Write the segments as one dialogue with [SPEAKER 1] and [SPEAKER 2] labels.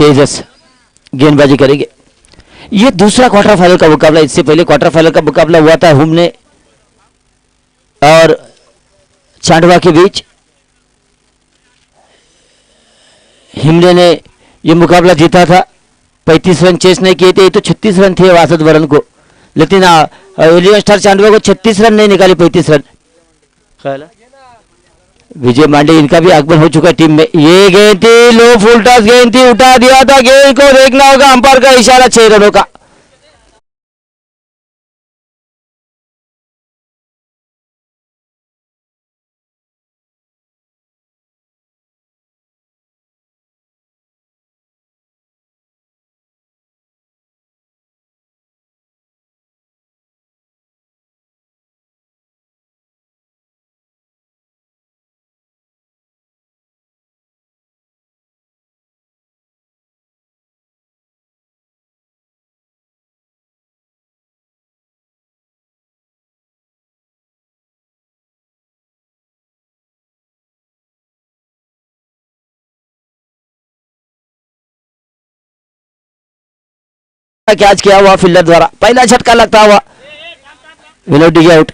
[SPEAKER 1] तेजस गेंदबाजी करेंगे। ये दूसरा क्वार्टर फाइनल का मुकाबला, इससे पहले क्वार्टर फाइनल का मुकाबला हुआ था हुमने और चांडवा के बीच। हिमने ने यह मुकाबला जीता था, 35 रन चेस नहीं किए थे, तो 36 रन थे वासद वरन को, लेकिन एलियन स्टार चांडवा को 36 रन नहीं निकाले, 35 रन। विजय मांडे इनका भी आगमन हो चुका टीम में। ये गेंद थी, लो फुल टॉस गेंद थी, उठा दिया था, गेंद को देखना होगा, अंपायर का इशारा 6 रनों का। कैच किया हुआ फील्डर द्वारा, पहला झटका लगता हुआ, विनोद डिगे आउट।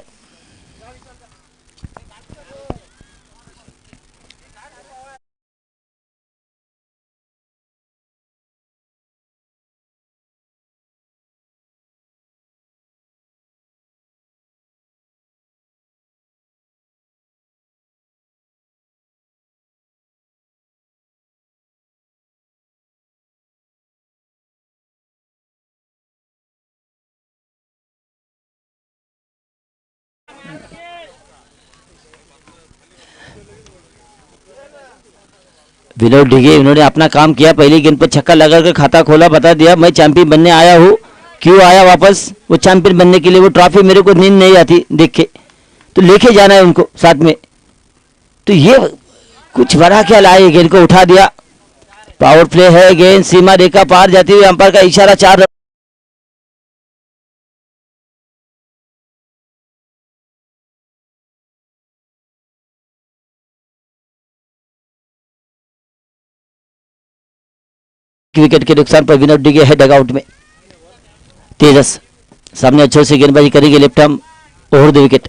[SPEAKER 1] विनोद डिगे इन्होंने अपना काम किया, पहली गेंद पर छक्का लगाकर खाता खोला, बता दिया मैं चैंपियन बनने आया हूँ। क्यों आया वापस? वो चैंपियन बनने के लिए। वो ट्रॉफी मेरे को नींद नहीं आती देख के, तो लेके जाना है उनको साथ में। तो ये कुछ बड़ा क्या लाए, गेंद को उठा दिया, पावर प्ले है, गेंद सीमा रेखा पार जाती हुई, अंपायर का इशारा 4 विकेट के नुकसान पर विनोद डिगे है डगआउट में। तेजस सामने अच्छे से गेंदबाजी करेंगे, left arm over the wicket.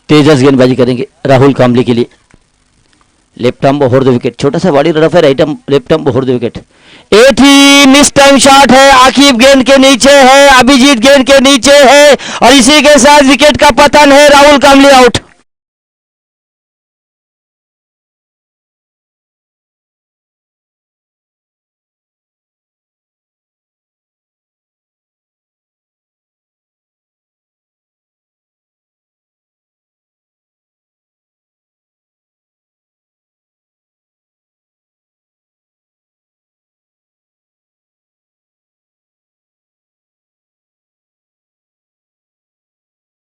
[SPEAKER 1] Tejas गेंदबाजी करेंगे राहुल कामली के लिए, left arm over the wicket. छोटा सा बॉडी रफ है, right arm left arm over the wicket. एक ही मिस टाइम शॉट है, आकिब गेंद के नीचे है, अभिजीत गेंद के नीचे है, और इसी के साथ विकेट का पतन है, राहुल कामली आउट।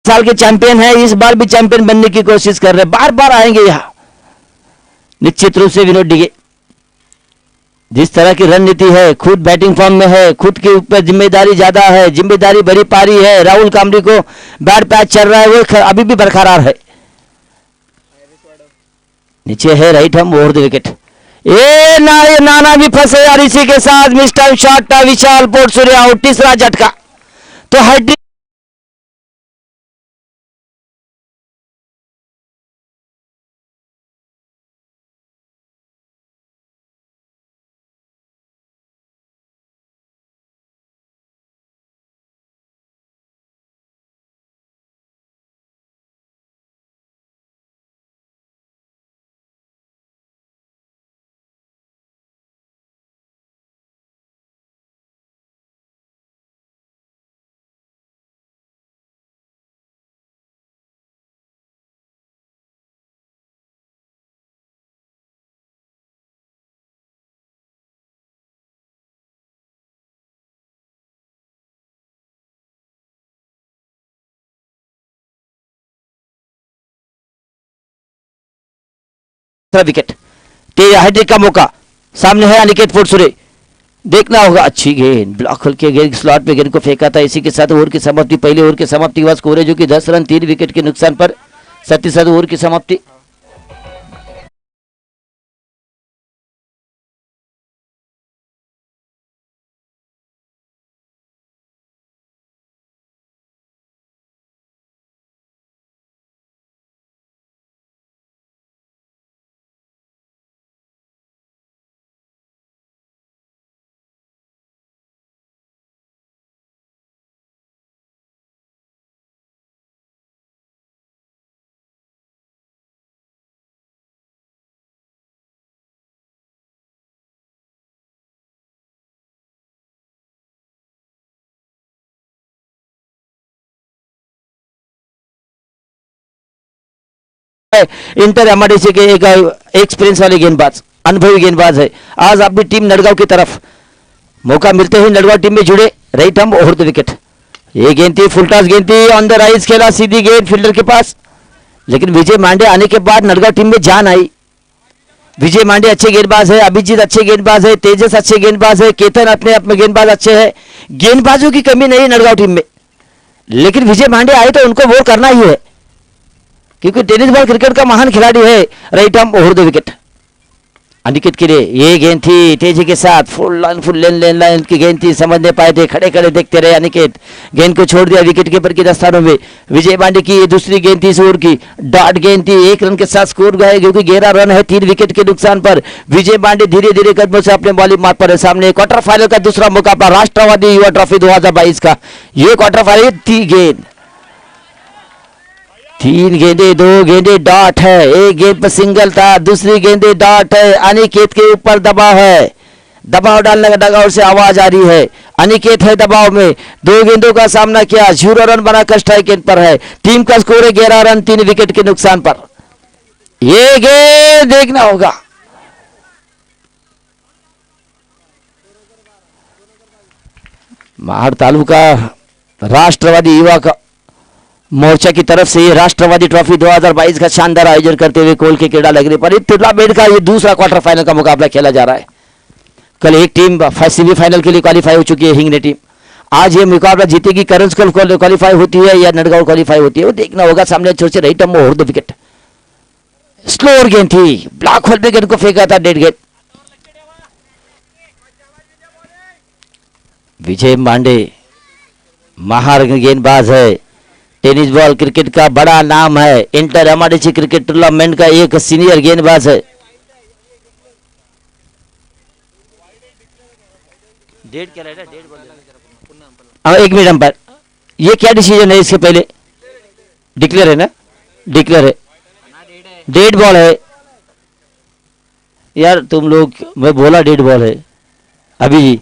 [SPEAKER 1] साल के चैंपियन है, इस बार भी चैंपियन बनने की कोशिश कर रहे हैं, बार बार आएंगे यहां निश्चित रूप से। विनोद डिगे जिस तरह की रणनीति है, खुद बैटिंग फॉर्म में है, खुद के ऊपर जिम्मेदारी ज्यादा है, जिम्मेदारी बड़ी पारी है। राहुल कामली को बैट पैच चल रहा है, वो अभी भी बरकरार है, नीचे है, राइट हम ओवर द विकेट। ये नाना भी फंसे यार, इसी के साथ मिस टाइम शॉट था, विशाल पोर्टसूरे आउट, तीसरा झटका। तो हेड विकेट, हैट्रिक का मौका, सामने है अनिकेत पोर्टसूरे, देखना होगा। अच्छी गेंद, ब्लॉक खोल के गेंद स्लॉट पे गेंद को फेंका था। इसी के साथ ओवर की समाप्ति, पहले ओवर की समाप्ति के बाद स्कोर है जो कि 10 रन 3 विकेट के नुकसान पर 37 ओवर की समाप्ति। इंटर एमआईडीसी के एक एक्सपीरियंस वाले गेंदबाज, अनुभवी गेंदबाज है। आज अपनी टीम नड़गांव की तरफ मौका मिलते ही नड़गांव टीम में जुड़े। राइट हम ओवर द विकेट, ये गेंद थी, फुल टॉस गेंद थी, ऑन द राइज खेला, सीधी गेंद फील्डर के पास। लेकिन विजय मांडे आने के बाद नड़गांव टीम में जान आई। विजय मांडे अच्छे गेंदबाज है, अभिजीत अच्छे गेंदबाज है, तेजस अच्छे गेंदबाज है, केतन अपने आप में गेंदबाज अच्छे हैं। गेंदबाजों की कमी नहीं नड़गांव टीम में, लेकिन विजय मांडे आए तो उनको वोट करना ही है, क्योंकि टेनिस बॉल क्रिकेट का महान खिलाड़ी है। Right arm over the wicket Aniket के लिए ये गेंद थी, तेजी के साथ फुल लाइन की गेंद थी, समझ नहीं पाए थे, खड़े खड़े देखते रहे अनिकेत, गेंद को छोड़ दिया विकेट कीपर के दस्तानों में। विजय मांडे की ये दूसरी गेंद थी, इस ओवर की डॉट गेंद थी, 1 रन के साथ स्कोर गए, क्योंकि 11 रन है 3 विकेट के नुकसान पर। विजय मांडे धीरे धीरे कदमों से अपने बॉलिंग मार्ग पर है। सामने क्वार्टर फाइनल का दूसरा मुकाबला राष्ट्रवादी युवा ट्रॉफी 2022 का, ये क्वार्टर फाइनल थी गेंद, 3 गेंदे 2 गेंदे डॉट है, एक गेंद पर सिंगल था, दूसरी गेंदे डॉट है। अनिकेत के ऊपर दबाव है, दबाव डालने का डगआउट से आवाज आ रही है, अनिकेत है दबाव में, 2 गेंदों का सामना किया, 0 रन बनाकर स्ट्राइक गेंद पर है। टीम का स्कोर है 11 रन 3 विकेट के नुकसान पर। ये गेंद देखना होगा, महाड़ तालुका राष्ट्रवादी युवा का मोर्चा की तरफ से ये राष्ट्रवादी ट्रॉफी 2022 का शानदार आयोजन करते हुए कोल के क्रीड़ा लगने पर टूर्नामेंट का ये दूसरा क्वार्टर फाइनल का मुकाबला खेला जा रहा है। कल एक टीम सेमीफाइनल के लिए क्वालिफाई हो चुकी है, हिंगने टीम। आज ये मुकाबला जीतेगी, करंज कल क्वालिफाई होती है या नड़गांव क्वालिफाई होती है, वो देखना होगा। सामने छोटे right arm over the wicket, slower गेंद थी, ब्लॉक होल पे गेंद को फेंका था, डेड गेंद। विजय मांडे महार गेंदबाज है, टेनिस बॉल क्रिकेट का बड़ा नाम है, इंटर एमआईडीसी क्रिकेट टूर्नामेंट का एक सीनियर गेंदबाज है। डेढ़ क्या रहेगा, डेढ़ बॉल 1 मिनट अंपायर, ये क्या डिसीजन है? इसके पहले डिक्लेयर है ना, डिक्लेयर है, डेड बॉल है यार तुम लोग, मैं बोला डेड बॉल है अभी जी।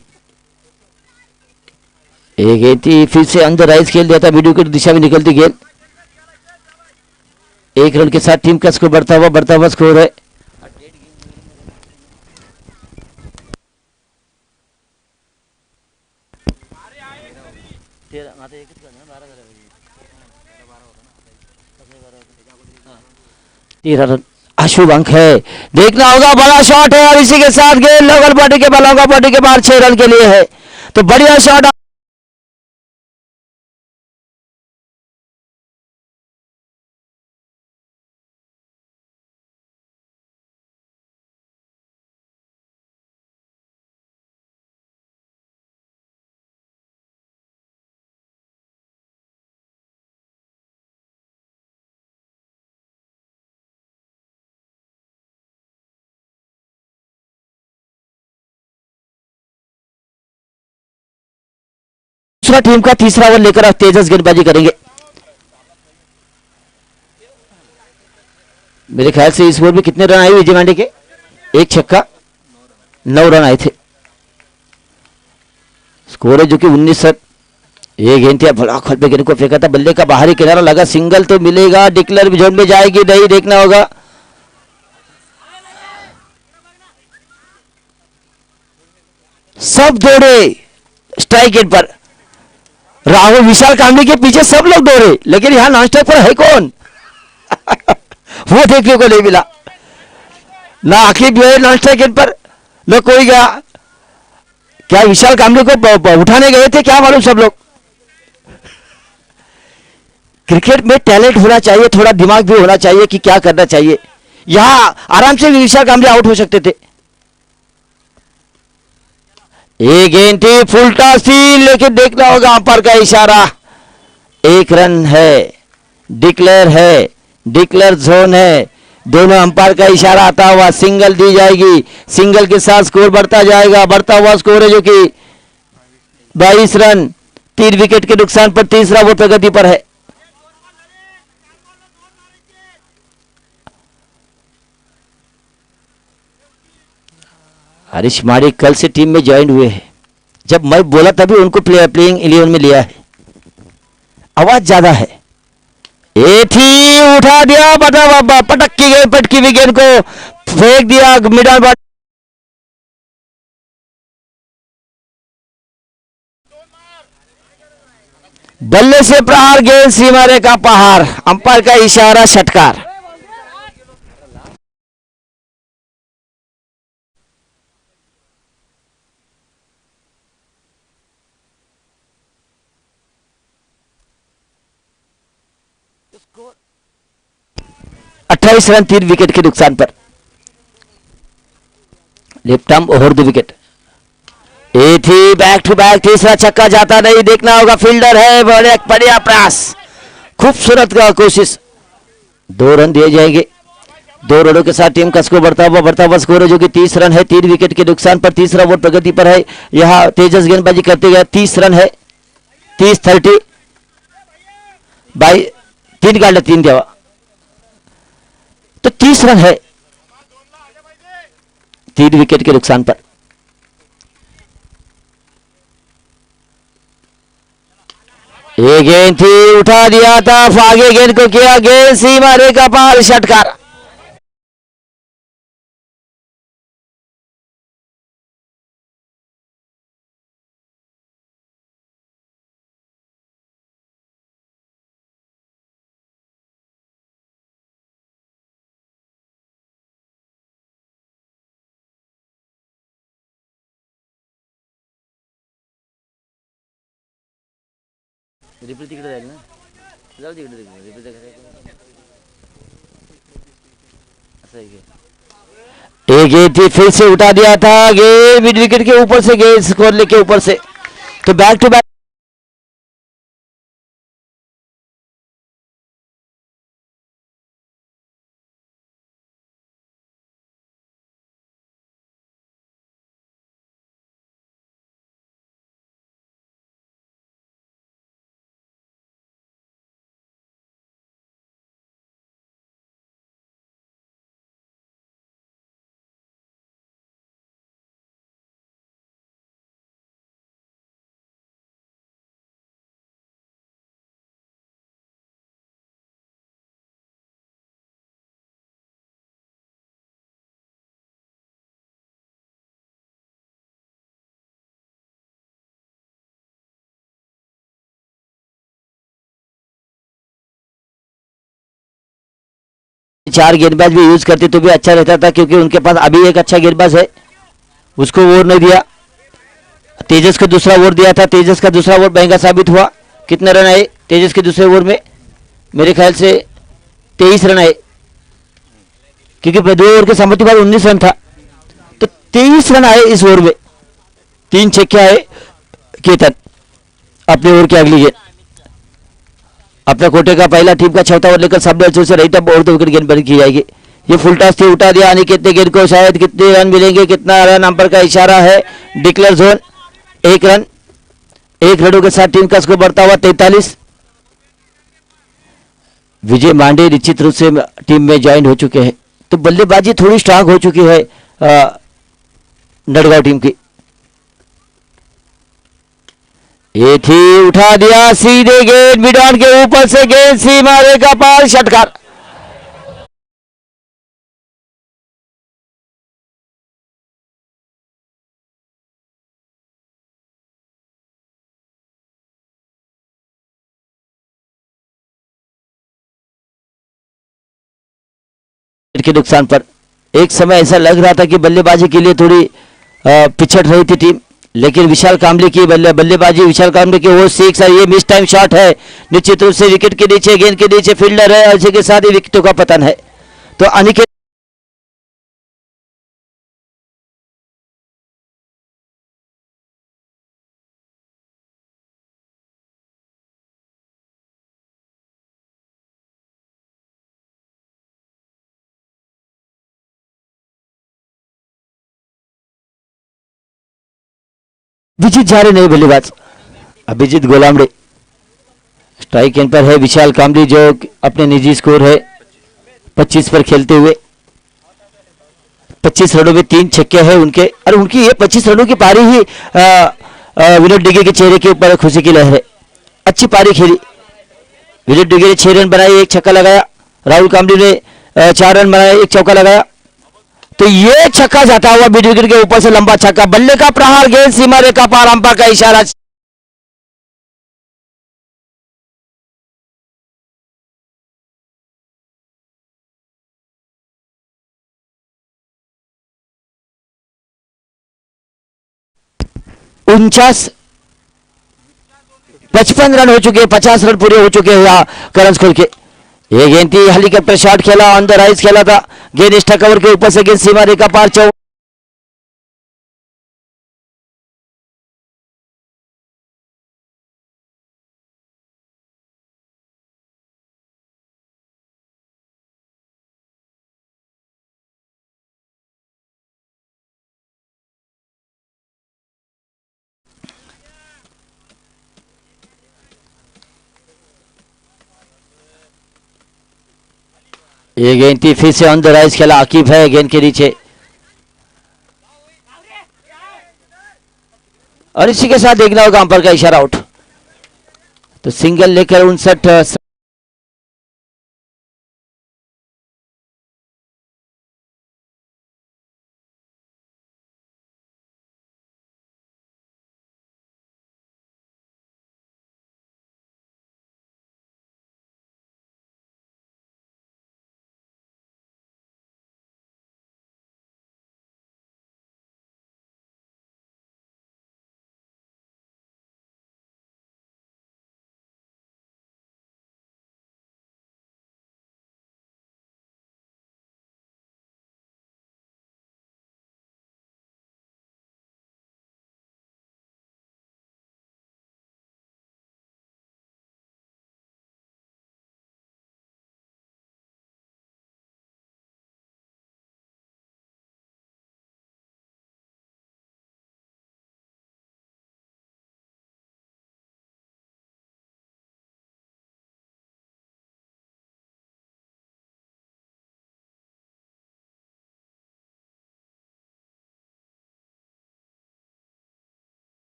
[SPEAKER 1] एक गेंद थी, फिर से अंदर राइज खेल दिया था, वीडियो की दिशा में निकलती गेंद। 1 रन के साथ टीम का स्कोर बढ़ता हुआ स्कोर है। अशुभ अंक है, देखना होगा, बड़ा शॉट है और इसी के साथ गेंद लोकल बॉडी के बलों का बॉडी के बाहर 6 रन के लिए है, तो बढ़िया शॉट। दूसरा टीम का तीसरा ओवर लेकर आप तेजस गेंदबाजी करेंगे। मेरे ख्याल से इस ओवर में कितने रन आए विजय मांडे के? 1 छक्का, 9 रन आए थे। स्कोर है जो कि 19 रन। ये गेंद थी, ब्लॉक पे गेंद को फेंका था, बल्ले का बाहरी किनारा लगा, सिंगल तो मिलेगा, डिक्लेयर जोन में जाएगी नहीं, देखना होगा। सब दौड़े स्ट्राइक गेंद पर, राहुल विशाल कामनी के पीछे सब लोग दौड़े, लेकिन यहां नॉन स्ट्राइक पर है कौन? वो देखने को नहीं मिला, ना आखिर भी है नॉन स्ट्राइक गेंद पर, न कोई गया। क्या विशाल कामले को उठाने गए थे क्या मालूम सब लोग। क्रिकेट में टैलेंट होना चाहिए, थोड़ा दिमाग भी होना चाहिए कि क्या करना चाहिए। यहां आराम से विशाल कामले आउट हो सकते थे। एक गेंद थी, फुल टॉस थी, लेकिन देखना होगा अंपायर का इशारा। एक रन है, डिक्लेयर है, डिक्लेयर जोन है। दोनों अंपायर का इशारा आता हुआ सिंगल दी जाएगी। सिंगल के साथ स्कोर बढ़ता जाएगा। बढ़ता हुआ स्कोर है जो कि 22 रन, 3 विकेट के नुकसान पर तीसरा वो प्रगति पर है। हरीश माड़ी कल से टीम में ज्वाइन हुए हैं। जब मैं बोला तभी उनको प्लेइंग 11 में लिया है। आवाज ज्यादा है। ये थी, उठा दिया, पटक की गई, पटकी हुई गेंद को फेंक दिया मिडल बॉल। बल्ले से प्रहार, गेंद सीमा रेखा पहाड़। अंपायर का इशारा, षटकार। स्कोर 28 रन, 3 विकेट के नुकसान पर। Left arm over the wicket. ए थी, बैक टू बैक, तीसरा छक्का जाता नहीं। देखना होगा, फील्डर है, बड़े बढ़िया प्रयास, खूबसूरत का कोशिश। 2 रन दिए जाएंगे। 2 रनों के साथ टीम का स्कोर बढ़ता हुआ स्कोर है जो कि 30 रन है, 3 विकेट के नुकसान पर। तीसरा ओवर प्रगति पर है। यहां तेजस गेंदबाजी करते गए। 30 रन है, 30-30 बाई 3 काट 3 दिया, तो 30 रन है, 3 विकेट के नुकसान पर। ये गेंद थी, उठा दिया था, आगे गेंद को किया, गेंद सीमा रेखा पार, षटकार। रिप्ले तिकडे जाईल ना, जाऊ तिकडे, रिप्ले असं आहे की एक गेंद थी, फिर से उठा दिया था, गेंद मिड विकेट के ऊपर से, गेंद स्कोर लेके ऊपर से, तो बैक टू बैक चार गेंदबाज भी यूज करते तो भी अच्छा रहता था, क्योंकि उनके पास अभी एक अच्छा गेंदबाज है, उसको ओवर नहीं दिया। तेजस को दूसरा ओवर दिया था, तेजस का दूसरा ओवर महंगा साबित हुआ। कितने रन आए तेजस के दूसरे ओवर में? मेरे ख्याल से 23 रन आए, क्योंकि 2 ओवर के सम्मति बाद 19 रन था, तो 23 रन आए इस ओवर में। 3 छक्के आए केतन अपने ओवर की अगली गेंद। अपने कोटे का पहला टीम का चौथा ओवर लेकर सब बच्चों से रही और 2 विकेट गेंद बंद की जाएगी। ये फुल टॉस थी, उठा दिया अनिकेत ने गेंद को, शायद कितने रन मिलेंगे, कितना रन, अंपायर का इशारा है, डिक्लेयर जोन। 1 रन, 1 रनों के साथ टीम का स्कोर बढ़ता हुआ 43। विजय मांडे निश्चित रूप से टीम में ज्वाइन हो चुके हैं, तो बल्लेबाजी थोड़ी स्ट्रांग हो चुकी है नडगांव टीम की। ये थी, उठा दिया, सीधे गेंद मिड ऑन के ऊपर से, गेंद सीमा रेखा पार, षटकार। के नुकसान पर एक समय ऐसा लग रहा था कि बल्लेबाजी के लिए थोड़ी पिछड़ रही थी टीम, लेकिन विशाल कामली की बल्लेबाजी, विशाल कामली की वो सिक्स है, ये मिस टाइम शॉट है, निश्चित रूप से विकेट के नीचे, गेंद के नीचे फील्डर है और इसी के साथ ही विकेटों का पतन है। तो अनिकेत अभिजीत झारे नहीं बल्लेबाज, अभिजीत गोलामड़े स्ट्राइक एंड पर है। विशाल कामली जो अपने निजी स्कोर है 25 पर खेलते हुए 25 रनों में 3 छक्के हैं उनके, और उनकी ये 25 रनों की पारी ही विनोद डिगे के चेहरे के ऊपर खुशी की लहर है। अच्छी पारी खेली, विनोद डिगे ने 6 रन बनाए, 1 छक्का लगाया, राहुल कामली ने 4 रन बनाए, 1 चौका लगाया। तो ये छक्का जाता हुआ मिड विकेट के ऊपर से लंबा छक्का, बल्ले का प्रहार, गेंद सीमा रेखा पार, अंपायर का इशारा। उनचास 55 रन हो चुके, 50 रन पूरे हो चुके हैं करंज खोल के। ये गेंद थी, हेलीकॉप्टर शॉट खेला, ऑन द राइज खेला था, गेंद स्टक कवर के ऊपर से गेंद सीमा रेखा पार, ये गेंद थी, फिर से ऑन द राइज खेला, आकिब है गेंद के नीचे, और इसी के साथ देखना होगा अंपायर का इशारा, आउट। तो सिंगल लेकर 59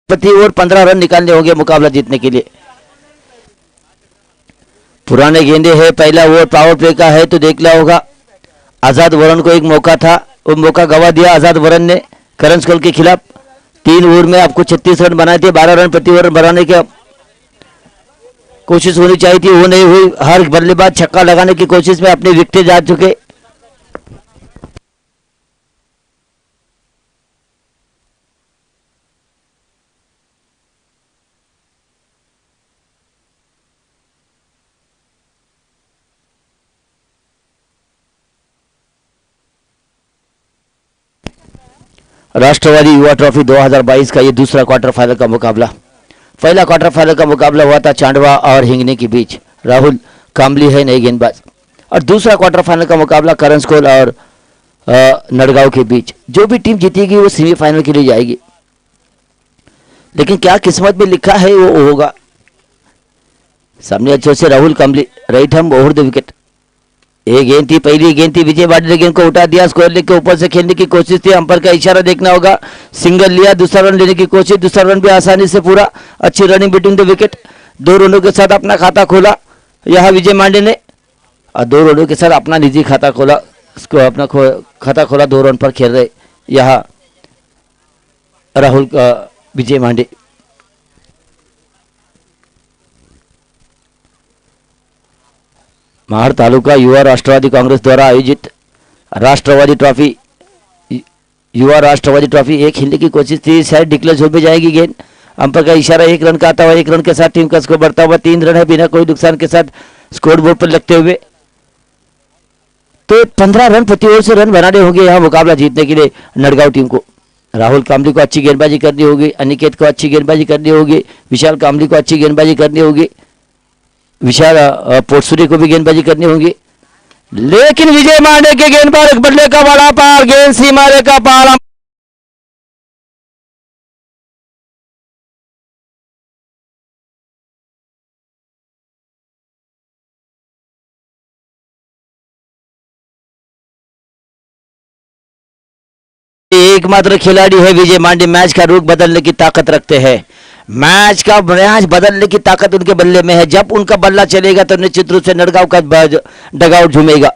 [SPEAKER 1] प्रति ओवर 15 रन निकालने होंगे मुकाबला जीतने के लिए। पुराने गेंदे है, पहला ओवर पावर प्ले का है, तो देखना होगा। आजाद वरुण को एक मौका था, वो मौका गवा दिया आजाद वरुण ने करंज खोल के खिलाफ। 3 ओवर में आपको 36 रन बनाए थे, 12 रन प्रति ओवर बनाने की कोशिश होनी चाहिए थी, वो नहीं हुई। हर बल्लेबाज छक्का लगाने की कोशिश में अपने विकेट जा चुके। राष्ट्रवादी युवा ट्रॉफी 2022 का ये दूसरा क्वार्टर फाइनल का मुकाबला। पहला क्वार्टर फाइनल का मुकाबला हुआ था चांडवा और हिंगनी के बीच, राहुल कामली है नए गेंदबाज, और दूसरा क्वार्टर फाइनल का मुकाबला करंज कोल और नड़गांव के बीच। जो भी टीम जीतेगी वो सेमीफाइनल के लिए जाएगी, लेकिन क्या किस्मत में लिखा है वो होगा। सामने अच्छे से Rahul Kamli, right hand over the wicket, एक गेंद थी, पहली गेंद थी, विजय मांडे ने गेंद को उठा दिया, स्कोर लेके ऊपर से खेलने की कोशिश थी, अंपायर का इशारा देखना होगा, सिंगल लिया, दूसरा रन लेने की कोशिश, दूसरा रन भी आसानी से पूरा, अच्छी रनिंग बिटवीन द विकेट, 2 रनों के साथ अपना खाता खोला यहाँ विजय मांडे ने, और 2 रनों के साथ अपना निजी खाता खोला, इसको अपना खाता खोला, 2 रन पर खेल रहे यहाँ राहुल विजय मांडे। महाड़ तालुका युवा राष्ट्रवादी कांग्रेस द्वारा आयोजित राष्ट्रवादी ट्रॉफी, युवा राष्ट्रवादी ट्रॉफी, एक खेलने की कोशिश थी, शायद डिक्लेयर जोन में जाएगी गेंद, अंपायर का इशारा, 1 रन का आता हुआ, 1 रन के साथ टीम का स्कोर बढ़ता हुआ 3 रन है बिना कोई नुकसान के साथ स्कोर बोर्ड पर लगते हुए। तो 15 रन प्रति ओवर से रन बनाने होंगे यहाँ मुकाबला जीतने के लिए नड़गांव टीम को। राहुल कामली को अच्छी गेंदबाजी करनी होगी, अनिकेत को अच्छी गेंदबाजी करनी होगी, विशाल कामली को अच्छी गेंदबाजी करनी होगी, विशाल पोटसुरी को भी गेंदबाजी करनी होगी, लेकिन विजय मांडे के गेंद पर एक बल्ले का बड़ा पार, गेंद सीमा रेखा पार, एकमात्र खिलाड़ी है विजय मांडे, मैच का रुख बदलने की ताकत रखते हैं, मैच बदलने की ताकत उनके बल्ले में है, जब उनका बल्ला चलेगा तो निश्चित रूप से नड़गांव का डगआउट झूमेगा,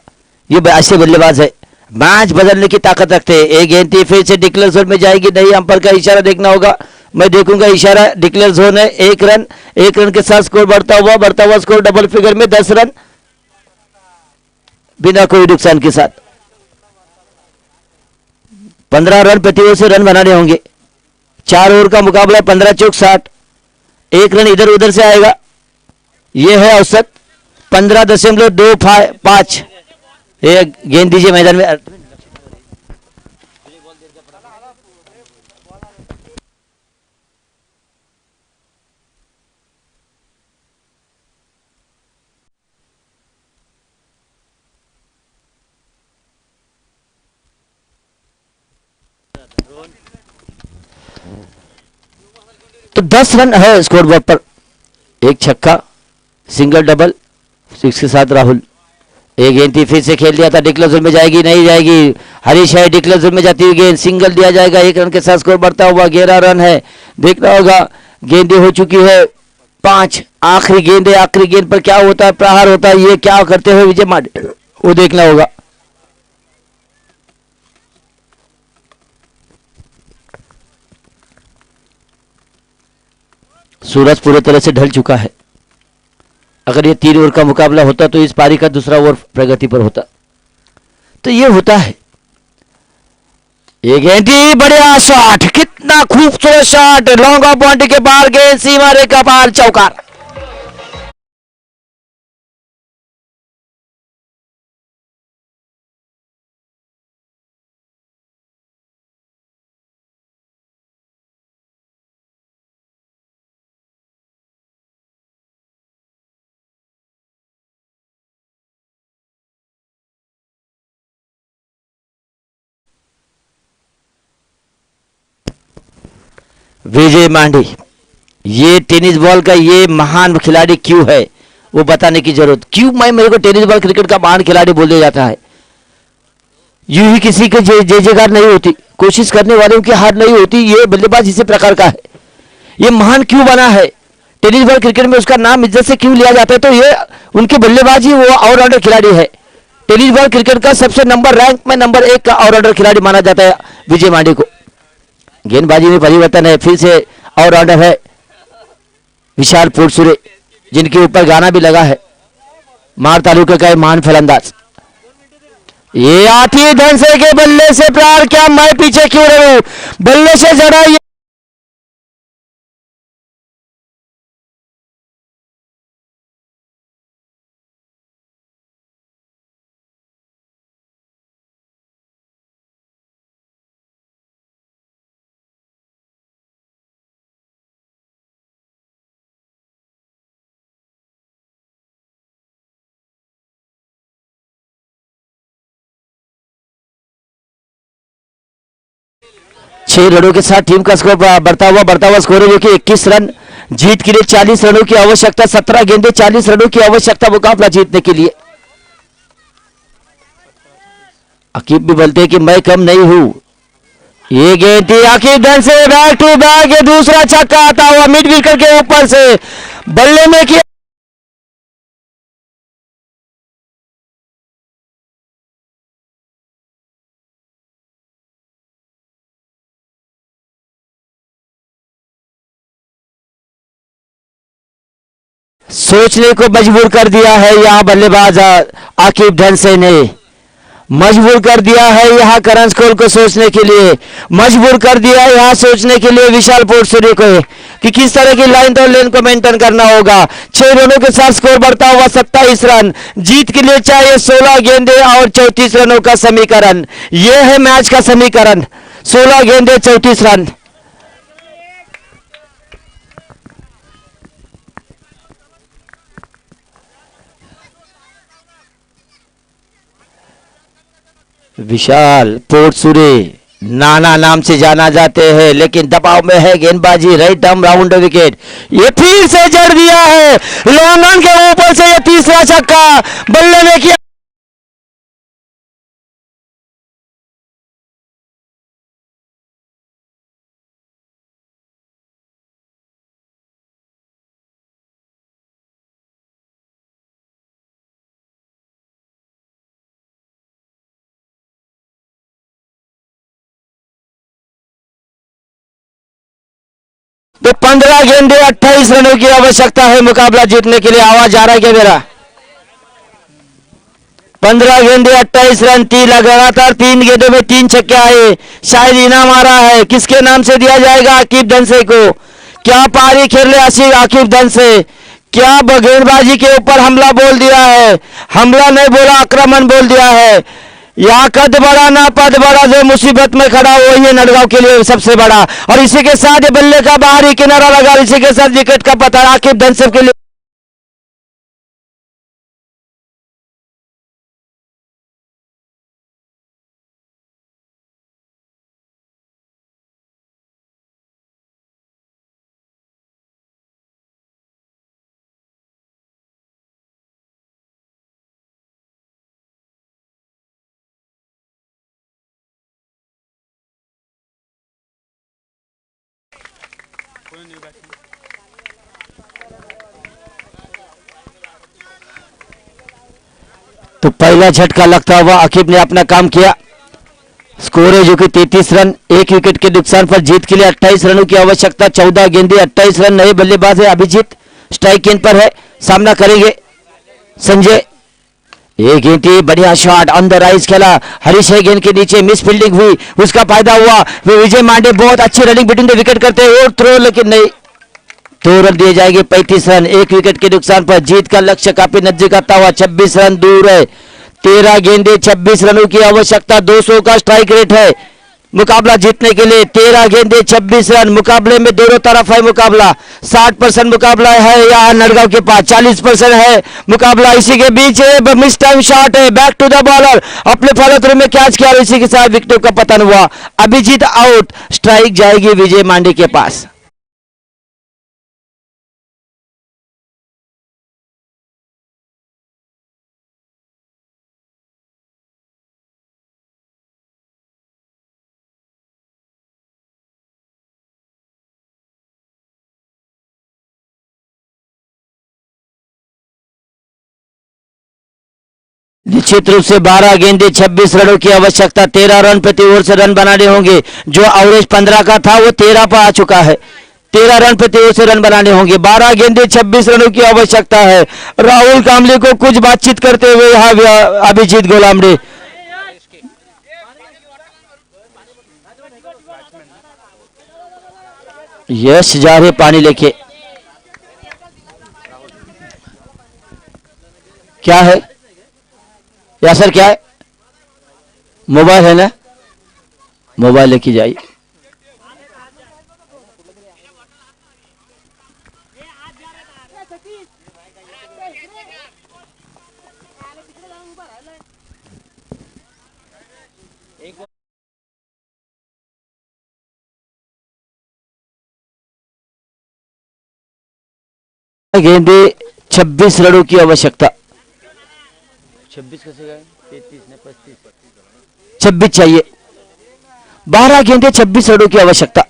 [SPEAKER 1] ये ऐसे बल्लेबाज है, मैच बदलने की ताकत रखते हैं। एक गेंद थी, फिर से डिक्लेयर जोन में जाएगी नहीं, अंपायर का इशारा देखना होगा, मैं देखूंगा इशारा, डिक्लेयर जोन है, 1 रन के साथ स्कोर बढ़ता हुआ स्कोर डबल फिगर में 10 रन बिना कोई नुकसान के साथ, 15 रन प्रति ओवर से रन बनाने होंगे, 4 ओवर का मुकाबला, 15 चौक 60, 1 रन इधर उधर से आएगा, यह है औसत 15.25। एक गेंद दीजिए मैदान में, तो 10 रन है स्कोर बोर्ड पर, 1 छक्का, सिंगल डबल, 6 के साथ राहुल। एक गेंद थी, फिर से खेल दिया था, डिक्लेयर जोन में जाएगी नहीं जाएगी, हरीश है, डिक्लेयर जोन में जाती हुई गेंद, सिंगल दिया जाएगा, 1 रन के साथ स्कोर बढ़ता हुआ, 11 रन है, देखना होगा, गेंदें हो चुकी है 5, आखिरी गेंद है, आखिरी गेंद पर क्या होता है, प्रहार होता है, ये क्या करते हुए विजय मांडे, वो देखना होगा। सूरज पूरी तरह से ढल चुका है, अगर ये 3 ओवर का मुकाबला होता तो इस पारी का दूसरा ओवर प्रगति पर होता, तो ये होता है। ये गेंद बढ़िया शॉट, कितना खूबसूरत शॉट, लॉन्ग ऑफ बाउंड्री के बाहर, गेंद सीमा रेखा पार, चौकार। विजय मांडे, ये टेनिस बॉल का ये महान खिलाड़ी क्यों है वो बताने की जरूरत, क्यों मेरे को टेनिस बॉल क्रिकेट का महान खिलाड़ी बोल दिया जाता है। यूं ही किसी के जयकार नहीं होती, कोशिश करने वालों की हार नहीं होती, ये बल्लेबाज इसी प्रकार का है। ये महान क्यों बना है, टेनिस बॉल क्रिकेट में उसका नाम इज्जत से क्यों लिया जाता है, तो ये उनकी बल्लेबाजी, वो ऑलराउंडर खिलाड़ी है। टेनिस बॉल क्रिकेट का सबसे रैंक में नंबर 1 का ऑलराउंडर खिलाड़ी माना जाता है विजय मांडे को। गेंदबाजी में परिवर्तन है, फिर से ऑलराउंडर है विशाल पोटसुरे, जिनके ऊपर गाना भी लगा है, महाड़ तालुका का महान फलंदाज। ये आती धनसे के बल्ले से प्यार, क्या मैं पीछे क्यों रहूं, बल्ले से जड़ा ये छह रनों के साथ टीम का स्कोर बढ़ता हुआ स्कोर है, जो कि 21 रन, जीत के लिए 40 रनों की आवश्यकता, 17 गेंदे 40 रनों की आवश्यकता मुकाबला जीतने के लिए। अकीब भी बोलते हैं कि मैं कम नहीं हूं। ये गेंद थी अकीब धन से बैक टू बैक, ये दूसरा छक्का आता हुआ मिड विकेट के ऊपर से बल्ले में किया। सोचने को मजबूर कर दिया है यहां बल्लेबाज आकिब ढनसे ने, मजबूर कर दिया है यहां करंज कोल को सोचने के लिए, मजबूर कर दिया है यहां सोचने के लिए विशाल पोर्टसूरी को कि किस तरह की लाइन और लेन को मेंटेन करना होगा। 6 रनों के साथ स्कोर बढ़ता हुआ 27 रन, जीत के लिए चाहिए 16 गेंदे और 34 रनों का समीकरण। यह है मैच का समीकरण, 16 गेंदे 34 रन। विशाल पोर्टसूरी नाना नाम से जाना जाते हैं, लेकिन दबाव में है गेंदबाजी, राइट आर्म राउंड विकेट। ये फिर से जड़ दिया है लॉन्ग ऑन के ऊपर से, ये तीसरा छक्का बल्ले ने किया। तो 15 गेंदे 28 रनों की आवश्यकता है मुकाबला जीतने के लिए। आवाज आ रहा है क्या मेरा? 15 गेंदे 28 रन, 3 लगातार 3 गेंदों में 3 छक्के आए। शायद इनाम आ रहा है, किसके नाम से दिया जाएगा? आकिब धनसे को। क्या पारी खेल रहे आकिब धनसे, क्या गेंदबाजी के ऊपर हमला बोल दिया है? हमला नहीं बोला, आक्रमण बोल दिया है। यहाँ कद बड़ा ना पद बड़ा, जो मुसीबत में खड़ा हो वही है नड़गांव के लिए सबसे बड़ा। और इसी के साथ ये बल्ले का बाहरी किनारा लगा, इसी के साथ विकेट का पता आकिब धनसे के लिए। तो पहला झटका लगता हुआ आकिब ने अपना काम किया। स्कोर है जो कि 33 रन, 1 विकेट के नुकसान पर जीत के लिए 28 रनों की आवश्यकता। 14 गेंदे 28 रन। नए बल्लेबाज है अभिजीत, स्ट्राइक गेंद पर है, सामना करेंगे संजय। एक गेंद थी, बढ़िया शॉट ऑन द राइज खेला, हरीश है गेंद के नीचे, मिस फील्डिंग हुई, उसका फायदा हुआ। विजय मांडे बहुत अच्छी रनिंग बिटवीन द विकेट करते हैं और थ्रो, लेकिन नहीं, 2 रन दिए जाएंगे। 35 रन, 1 विकेट के नुकसान पर जीत का लक्ष्य काफी नजदीक आता हुआ 26 रन दूर है। 13 गेंदे 26 रनों की आवश्यकता, 200 का स्ट्राइक रेट है मुकाबला जीतने के लिए। 13 गेंदे 26 रन, मुकाबले में दोनों तरफ है मुकाबला। 60% मुकाबला है यहाँ नड़गांव के पास, 40% है मुकाबला। इसी के बीच मिस टाइम शॉट है, बैक टू द बॉलर, अपने फॉलो थ्रू में कैच किया और इसी के साथ विकेटों का पतन हुआ। अभिजीत आउट, स्ट्राइक जाएगी विजय मांडे के पास। निश्चित रूप से 12 गेंदे 26 रनों की आवश्यकता। 13 रन प्रति ओवर से रन बनाने होंगे, जो एवरेज 15 का था वो 13 पर आ चुका है। 13 रन प्रति ओवर से रन बनाने होंगे। 12 गेंदे 26 रनों की आवश्यकता है। राहुल कामले को कुछ बातचीत करते हुए यहाँ अभिजीत गोलामडे। यश जा रहे पानी लेके, क्या है या सर, क्या है? मोबाइल है ना, मोबाइल लेके जाइए। गेंदे 26 रनों की आवश्यकता। 26 कैसे गए? 33 ने 35। 26 चाहिए, 12 गेंदे 26 रनों की आवश्यकता।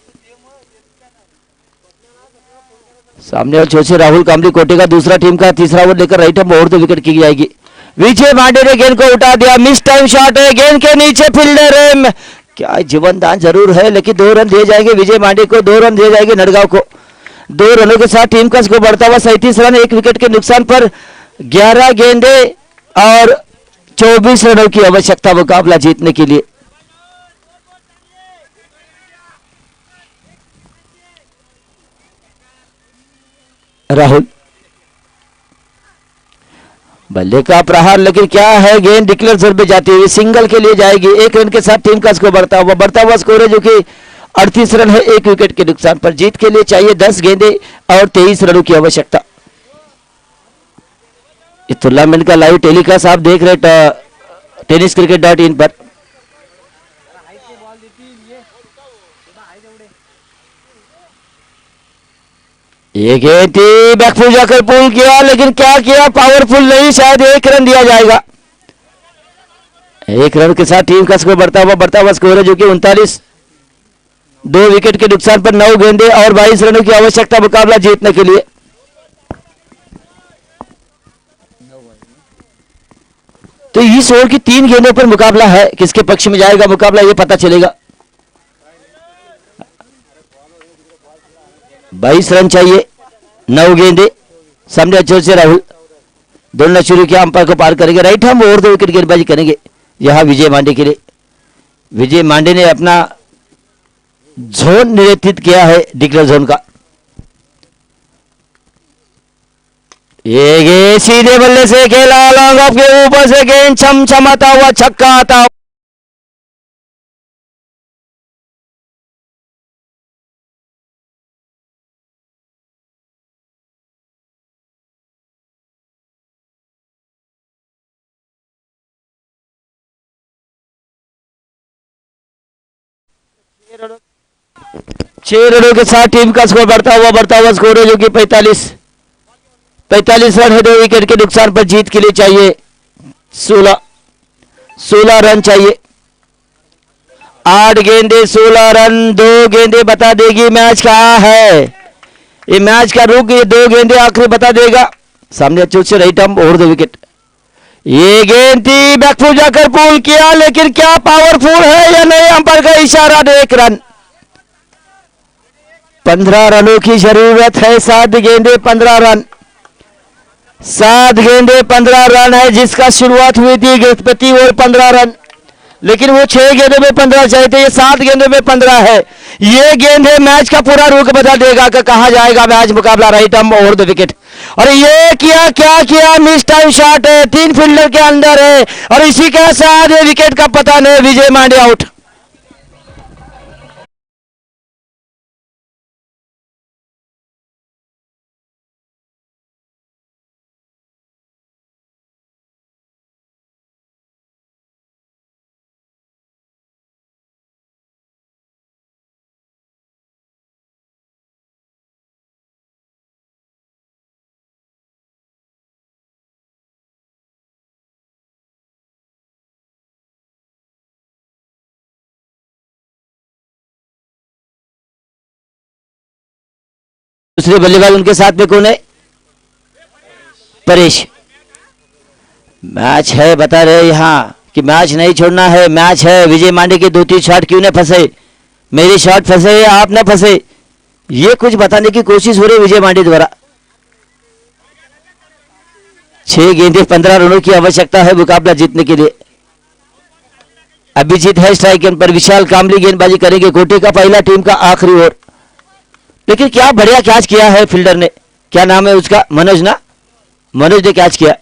[SPEAKER 1] सामने और छोटे राहुल कामली कोटे का दूसरा टीम का तीसरा ओवर लेकर राइट हैंड और 2 विकेट की जाएगी। विजय मांडे ने गेंद को उठा दिया, मिस टाइम शॉट है, गेंद के नीचे फील्डर है, क्या जीवन दान जरूर है लेकिन 2 रन दिए जाएंगे विजय मांडे को, 2 रन दिए जाएंगे नड़गांव को। 2 रनों के साथ टीम का स्कोर बढ़ता हुआ 37 रन, 1 विकेट के नुकसान पर 11 गेंदे और 24 रनों की आवश्यकता मुकाबला जीतने के लिए। राहुल बल्ले का प्रहार, लेकिन क्या है, गेंद डिक्लेयर जोन पे जाती हुई सिंगल के लिए जाएगी। 1 रन के साथ टीम का स्कोर बढ़ता हुआ स्कोर है जो कि 38 रन है, 1 विकेट के नुकसान पर। जीत के लिए चाहिए 10 गेंदे और 23 रनों की आवश्यकता। इस टूर्नामेंट का लाइव टेलीकास्ट आप देख रहे tenniscricket.in पर। एक बैकफुल जाकर पुल किया, लेकिन क्या किया, पावरफुल नहीं, शायद 1 रन दिया जाएगा। 1 रन के साथ टीम का स्कोर बढ़ता हुआ स्कोर है जो कि 39, 2 विकेट के नुकसान पर 9 गेंदे और 22 रनों की आवश्यकता मुकाबला जीतने के लिए। तो इस ओवर की 3 गेंदों पर मुकाबला है, किसके पक्ष में जाएगा मुकाबला ये पता चलेगा। 22 रन चाहिए, 9 गेंदे, सामने अच्छे से राहुल दौड़ना शुरू किया, अंपायर को पार करेंगे, राइट हैंड और 2 विकेट गेंदबाजी करेंगे यहां विजय मांडे के लिए। विजय मांडे ने अपना जोन निर्धारित किया है डिक्लेयर जोन का। ये सीधे बल्ले से खेला, लॉन्ग ऑफ के ऊपर से गेंद छमछमाता हुआ छक्का आता। छह रनों के साथ टीम का स्कोर बढ़ता हुआ स्कोर है जो कि 45 रन है, 2 विकेट के नुकसान पर। जीत के लिए चाहिए 16 रन चाहिए, 8 गेंदे 16 रन, 2 गेंदे बता देगी मैच कहां है। ये मैच का रुक, ये 2 गेंदे आखिरी बता देगा। सामने अच्छे से राइट आर्म और 2 विकेट। ये गेंद थी, बैकफुट जाकर पुल किया, लेकिन क्या पावरफुल है या नहीं, अंपायर का इशारा, 1 रन। 15 रनों की जरूरत है, 7 गेंदे 15 रन, 7 गेंदे 15 रन है, जिसका शुरुआत हुई थी प्रति ओवर 15 रन, लेकिन वो 6 गेंदों में 15 चाहिए थे, ये 7 गेंदों में 15 है। ये गेंद है मैच का पूरा रुख बता देगा कि कहां जाएगा मैच मुकाबला। राइट आर्म और 2 विकेट, और ये किया, क्या किया, मिस टाइम शॉट है, 3 फील्डर के अंदर है, और इसी के साथ विकेट का पता नहीं, विजय मांडे आउट। दूसरे बल्लेबाज उनके साथ में कौन है, परेश। मैच है, बता रहे यहां कि मैच नहीं छोड़ना है, मैच है। विजय मांडे के 2-3 शॉट क्यों न फंसे, मेरी शॉट फंसे या आप न फंसे, ये कुछ बताने की कोशिश हो रही है विजय मांडे द्वारा। 6 गेंदे 15 रनों की आवश्यकता है मुकाबला जीतने के लिए। अभिजीत है स्ट्राइक पर, विशाल कामली गेंदबाजी करेंगे। कोटे का पहला टीम का आखिरी ओवर, लेकिन क्या बढ़िया कैच किया है फील्डर ने, क्या नाम है उसका, मनोज ना, मनोज ने कैच किया।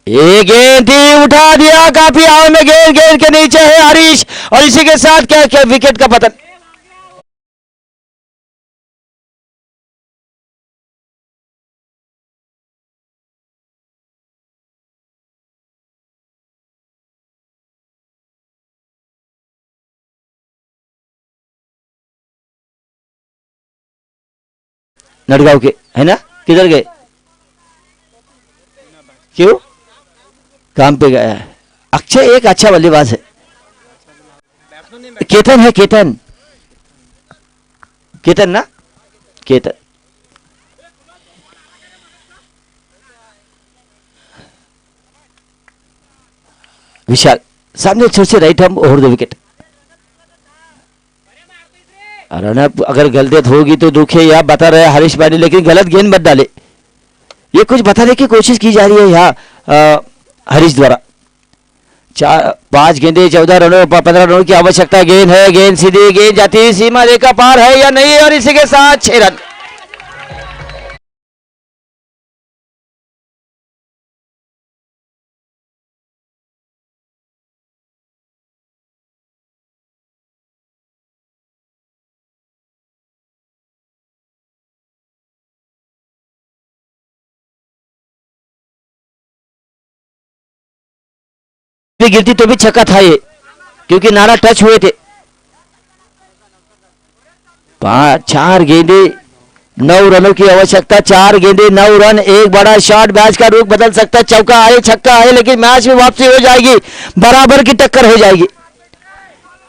[SPEAKER 1] एक गेंद थी, उठा दिया, काफी आव में गेंद, गेंद के नीचे है हरीश, और इसी के साथ क्या क्या विकेट का पतन। नड़गांव के है ना, किधर गए, क्यों काम पे गया है। अक्षय एक अच्छा बल्लेबाज है। केतन है, केतन, केतन ना, केतन। विशाल सामने छोर से राइट हम ओवर द विकेट। रनअप अगर गलत होगी तो दुखे या बता रहे हरीश भाई, लेकिन गलत गेंद मत डाले, ये कुछ बताने की कोशिश की जा रही है यहाँ हरीश द्वारा। 5 गेंदे 14 रनों 15 रनों की आवश्यकता। गेंद है, गेंद सीधी, गेंद जाती सीमा रेखा पार है या नहीं, और इसी के साथ 6 रन। गिरती तो भी छक्का था ये, क्योंकि नारा टच हुए थे। 4 गेंदे 9 रनों की आवश्यकता। 4 गेंदे 9 रन, एक बड़ा शॉट मैच का रुख बदल सकता है। चौका आए, छक्का आए, लेकिन मैच में वापसी हो जाएगी, बराबर की टक्कर हो जाएगी।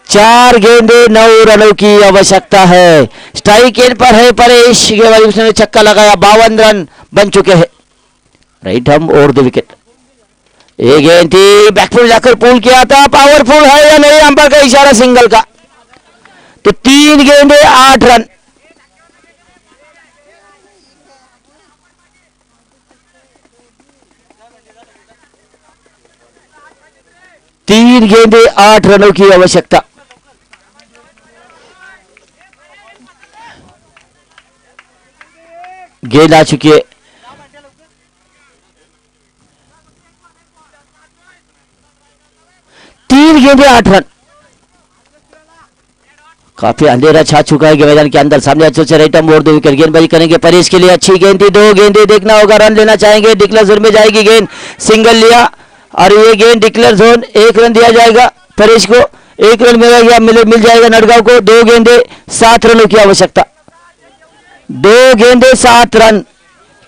[SPEAKER 1] 4 गेंदे 9 रनों की आवश्यकता है। स्ट्राइक एंड पर है परेश, उसने छक्का लगाया। 52 रन बन चुके हैं। राइट हम ओवर द विकेट। एक गेंद थी, बैकफुल जाकर पुल किया था, पावरफुल है या नहीं, अंपायर का इशारा सिंगल का। तो 3 गेंदे 8 रन। तीन गेंदे 8 रनों की आवश्यकता। गेंद आ चुकी है। तीन गेंदे 8 रन। काफी अंधेरा छा चुका है मैदान के अंदर। सामने अच्छे से राइट ओवर द विकेट। गेंदबाजी करेंगे परेश के लिए, अच्छी गेंद थी। 2 गेंदे देखना होगा, रन लेना चाहेंगे। डिक्लेयर जोन में जाएगी गेंद, सिंगल लिया, और ये गेंद डिक्लेयर जोन, 1 रन दिया जाएगा परेश को। 1 रन मिल जाएगा नडगांव को। 2 गेंदे 7 रनों की आवश्यकता। 2 गेंदे 7 रन।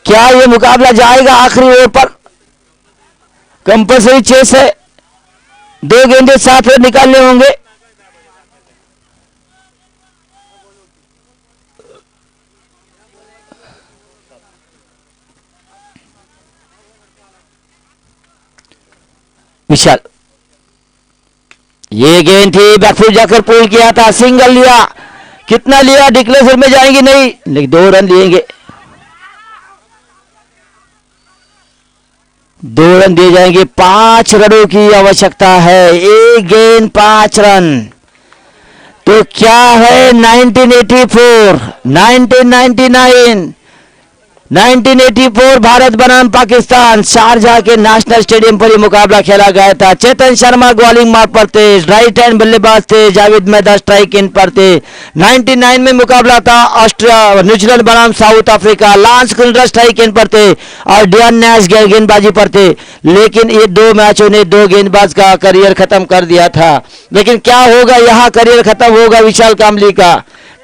[SPEAKER 1] क्या ये मुकाबला जाएगा आखिरी ओवर पर? कंपल्सरी चेस है। 2 गेंदे 7 रन निकालने होंगे। विशाल, ये गेंद थी, बैकफुट जाकर पुल किया था, सिंगल लिया। कितना लिया? डिक्लेयर में जाएंगे नहीं, लेकिन 2 रन लिएंगे। 2 रन दिए जाएंगे। 5 रनों की आवश्यकता है। 1 गेंद 5 रन। तो क्या है 1984, 1999, 1984 भारत बनाम पाकिस्तान, शारजाह के नेशनल स्टेडियम पर यह मुकाबला खेला गया था। चेतन शर्मा बॉलिंग मार्क पर थे, राइट हैंड बल्लेबाज थे, जावेद मैदा स्ट्राइक इन पर थे। 99 में मुकाबला था ऑस्ट्रेलिया न्यूजीलैंड बनाम south Africa, lance Kundra strike in पर थे और डियान नैश गेंदबाजी पर थे। लेकिन ये 2 मैचों ने 2 गेंदबाज का करियर खत्म कर दिया था। लेकिन क्या होगा, यहाँ करियर खत्म होगा विशाल कामली का।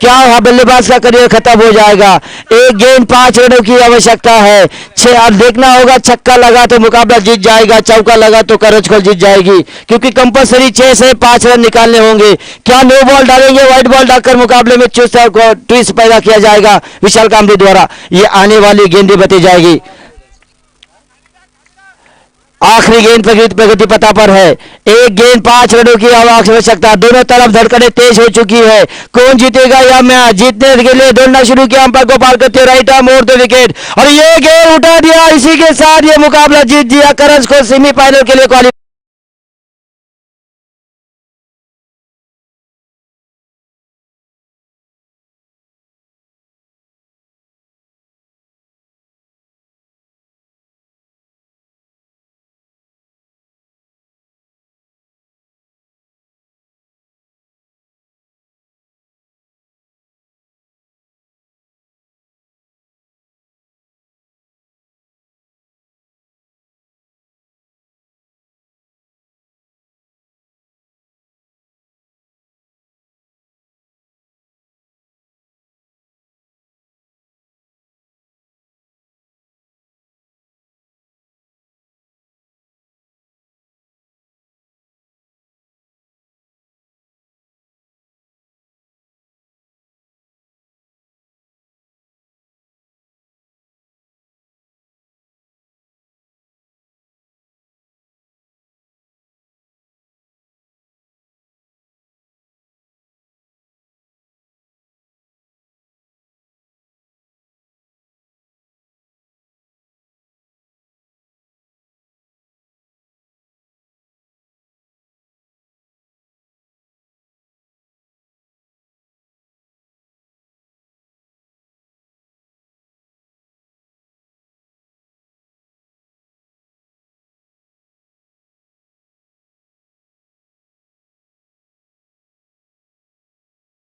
[SPEAKER 1] क्या बल्लेबाज का करियर खत्म हो जाएगा। 1 गेंद 5 रनों की आवश्यकता है। 6 अब देखना होगा, छक्का लगा तो मुकाबला जीत जाएगा, चौका लगा तो करजखोल जीत जाएगी, क्योंकि कंपल्सरी 6 से 5 रन निकालने होंगे। क्या नो बॉल डालेंगे, व्हाइट बॉल डालकर मुकाबले में ट्विस्ट पैदा किया जाएगा विशाल कामली द्वारा। ये आने वाली गेंदें बती जाएगी। आखिरी गेंद प्रगति पता पर है। 1 गेंद 5 रनों की आवश्यकता। दोनों तरफ धड़कनें तेज हो चुकी है। कौन जीतेगा या मैच? जीतने के लिए दौड़ना शुरू किया, अंपायर को पार करते right arm over the wicket, और ये गेंद उठा दिया। इसी के साथ ये मुकाबला जीत दिया। करजखोल सेमीफाइनल के लिए क्वालिफाई।